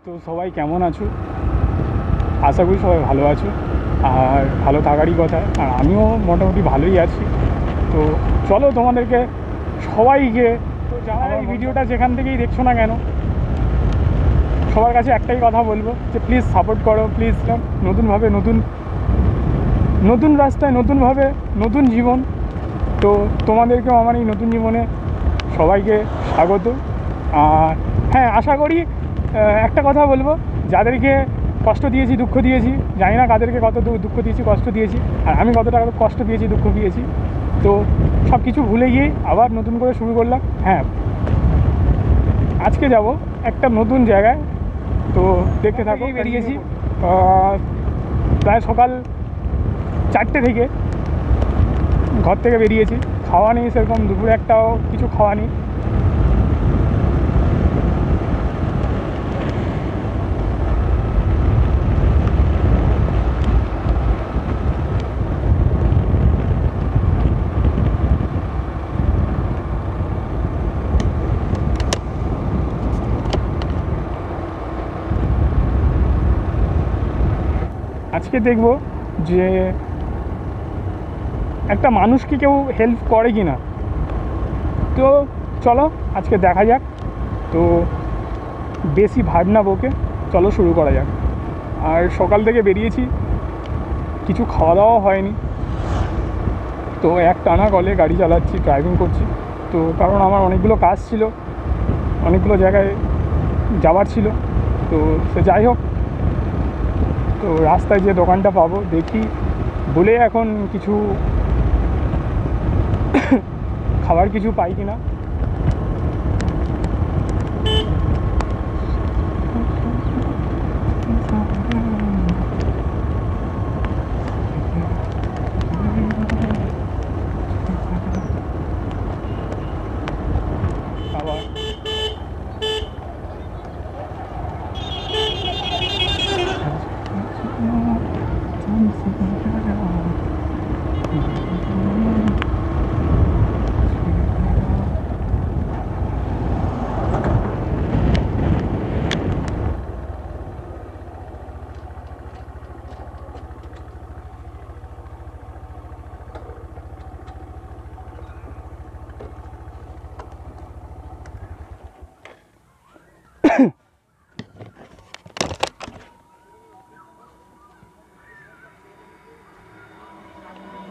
তো সবাই কেমন আছো? আশা করি সবাই ভালো আছো আর ভালো থাকারই কথা। আর আমিও মোটামুটি ভালোই আছি। তো চলো তোমাদেরকে সবাইকে, তো যারা এই ভিডিওটা যেখান থেকেই দেখছো না কেন, সবার কাছে একটাই কথা বলবো যে প্লিজ সাপোর্ট করো, প্লিজ। নতুনভাবে নতুন রাস্তায়, নতুনভাবে নতুন জীবন। তো তোমাদেরকেও আমার এই নতুন জীবনে সবাইকে স্বাগত। আর হ্যাঁ, আশা করি একটা কথা বলবো, যাদেরকে কষ্ট দিয়েছি, দুঃখ দিয়েছি, জানি না কাদেরকে কত দুঃখ দিয়েছি, কষ্ট দিয়েছি, আর আমি কতটা কষ্ট দিয়েছি, দুঃখ দিয়েছি, তো সব কিছু ভুলে গিয়ে আবার নতুন করে শুরু করলাম। হ্যাঁ, আজকে যাব একটা নতুন জায়গায়, তো দেখতে থাকো। বেরিয়েছি প্রায় সকাল 4টে থেকে ঘর থেকে বেরিয়েছি। খাওয়া নেই সেরকম, দুপুরে একটাও কিছু খাওয়া নেই। আজকে দেখব যে একটা মানুষকে কেউ হেল্প করে কি না। তো চলো আজকে দেখা যাক। তো বেশি ভাবনা বকে চলো শুরু করা যাক। আর সকাল থেকে বেরিয়েছি, কিছু খাওয়া দাওয়া হয়নি, তো এক টানা কলে গাড়ি চালাচ্ছি, ড্রাইভিং করছি। তো কারণ আমার অনেকগুলো কাজ ছিল, অনেকগুলো জায়গায় যাওয়ার ছিল। তো সে যাই হোক, তো রাস্তায় যে দোকানটা পাবো দেখি, বলে এখন কিছু খাবার কিছু পাই কি না। খাবার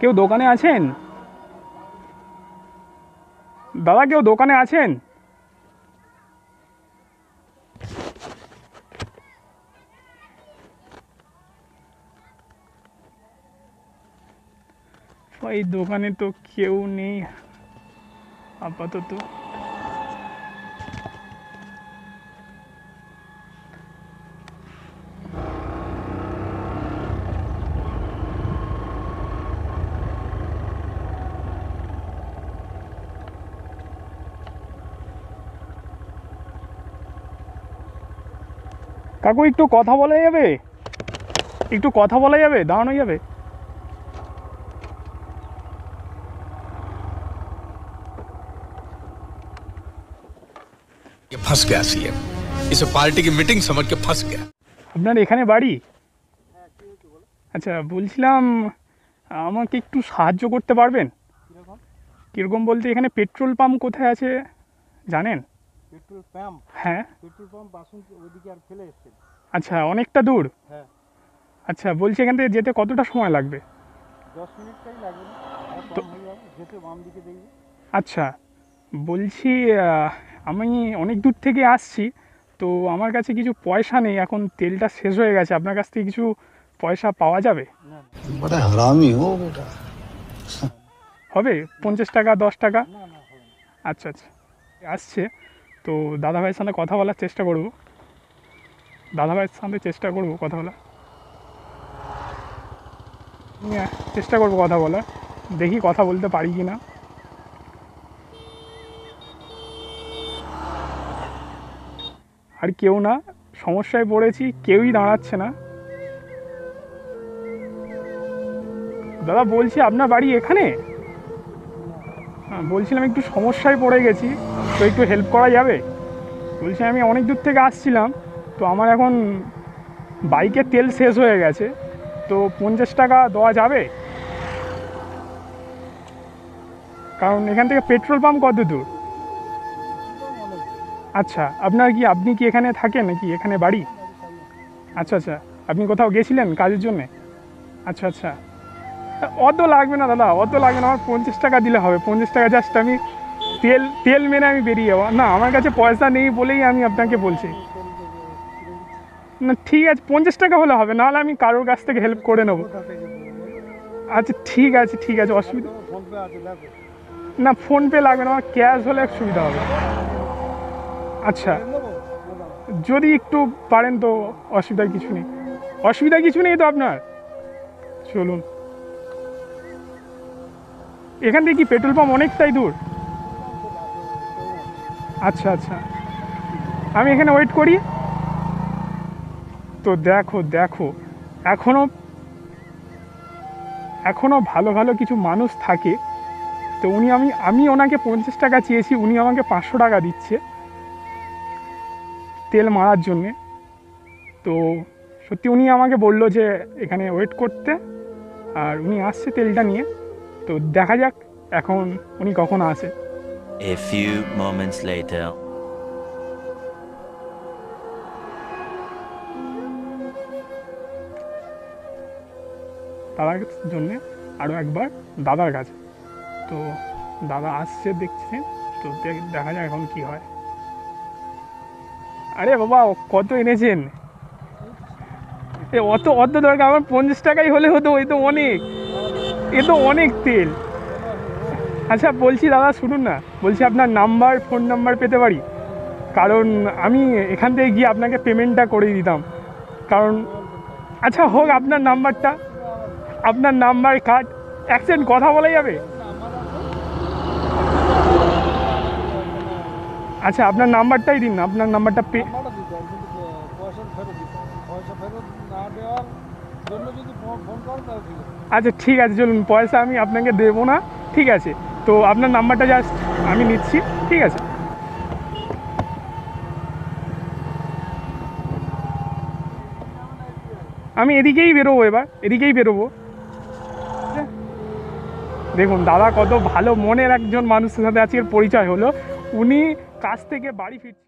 কেউ দোকানে আছেন? দাদা, কেউ দোকানে আছেন? এই দোকানে তো কেউ নেই আপাতত। কাকু, একটু কথা বলা যাবে? একটু কথা বলা যাবে? দাঁড়ানো যাবে? ये फंस गया सीएम, इसे पार्टी की मीटिंग समझ के फंस गया। আপনার এখানে বাড়ি? আচ্ছা, বলছিলাম আমাকে একটু সাহায্য করতে পারবেন? কীরকম বলতে, এখানে পেট্রোল পাম্প কোথায় আছে জানেন? Petrol pump? হ্যাঁ। পেট্রোল পাম্প বাসন্তী ওইদিকে আর ফেলে এসছে। আচ্ছা, অনেকটা দূর? হ্যাঁ। আচ্ছা, বলছি এখান থেকে যেতে কতটা সময় লাগবে? 10 মিনিটটাই লাগবে না, আর তো কম হয়ে যাবে। যেতে বাম দিকে দেখবে। আচ্ছা, বলছি আমি অনেক দূর থেকে আসছি, তো আমার কাছে কিছু পয়সা নেই, এখন তেলটা শেষ হয়ে গেছে। আপনার কাছ থেকে কিছু পয়সা পাওয়া যাবে? না बड़ा हरामी हो बेटा। হবে 50 টাকা, 10 টাকা? না না হবে না। আচ্ছা আচ্ছা, আসছে তো দাদাভাইয়ের সাথে কথা বলার চেষ্টা করব। দাদাভাইয়ের সাথে চেষ্টা করব কথা বলা, চেষ্টা করব কথা বলার, দেখি কথা বলতে পারি কি না। আর কেউ না, সমস্যায় পড়েছি, কেউই দাঁড়াচ্ছে না। দাদা, বলছি আপনার বাড়ি এখানে? হ্যাঁ, বলছিলাম একটু সমস্যায় পড়ে গেছি, তো একটু হেল্প করা যাবে? বলছি আমি অনেক দূর থেকে আসছিলাম, তো আমার এখন বাইকের তেল শেষ হয়ে গেছে, তো 50 টাকা দেওয়া যাবে? কারণ এখান থেকে পেট্রোল পাম্প কত দূর? আচ্ছা, আপনি কি এখানে থাকেন নাকি এখানে বাড়ি? আচ্ছা আচ্ছা, আপনি কোথাও গেছিলেন কাজের জন্যে? আচ্ছা আচ্ছা, অত লাগবে না দাদা, অত লাগবে না, আমার 50 টাকা দিলে হবে। 50 টাকা জাস্ট আমি তেল মেরে আমি বেরিয়ে যাবো। না, আমার কাছে পয়সা নেই বলেই আমি আপনাকে বলছি। না ঠিক আছে, 50 টাকা হলে হবে, নাহলে আমি কারোর কাছ থেকে হেল্প করে নেবো। আচ্ছা ঠিক আছে ঠিক আছে, অসুবিধা। ফোনপে আছে দেখো। না ফোনপে লাগবে না, আমার ক্যাশ হলে সুবিধা হবে। আচ্ছা, যদি একটু পারেন তো অসুবিধা কিছু নেই। অসুবিধা কিছু নেই তো আপনার? চলুন। এখান থেকে কি পেট্রোল পাম্প অনেকটাই দূর? আচ্ছা আচ্ছা, আমি এখানে ওয়েট করি। তো দেখো এখনও ভালো ভালো কিছু মানুষ থাকে। তো আমি ওনাকে 50 টাকা চেয়েছি, উনি আমাকে 500 টাকা দিচ্ছে তেল মারার জন্যে। তো সত্যি উনি আমাকে বললো যে এখানে ওয়েট করতে, আর উনি আসছে তেলটা নিয়ে। তো দেখা যাক এখন উনি কখন আসে। A few moments later. তার জন্যে আরও একবার দাদার কাছে। তো দাদা আসছে দেখছি, তো দেখা যাক এখন কি হয়। আরে বাবা, কত এনেছেন? অত দরকার, আমার 50 টাকাই হলে হতো। এ তো অনেক তেল। আচ্ছা বলছি দাদা, শুনুন না, বলছি আপনার ফোন নাম্বার পেতে পারি? কারণ আমি এখান থেকে গিয়ে আপনাকে পেমেন্টটা করে দিতাম। কারণ আচ্ছা হোক, আপনার নাম্বার কার্ড অ্যাকসেন্ট কথা বলা যাবে? আচ্ছা আপনার নাম্বারটাই দিন না, আপনার নাম্বারটা নাম্বারটা দিতে হবে, কিন্তু পয়সা ফেরত দিতে হবে। পয়সা ফেরত না দেওয়ার জন্য যদি ফোন করো তাহলে ঠিক আছে। আচ্ছা ঠিক আছে, চলুন, পয়সা আমি আপনাকে দেবো না, ঠিক আছে। তো আপনার নাম্বারটা জাস্ট আমি নিচ্ছি, ঠিক আছে। আমি এদিকেই বেরোবো। দেখুন দাদা কত ভালো মনের একজন মানুষের সাথে আজকের পরিচয় হলো। উনি কাজ থেকে বাড়ি ফিরছে।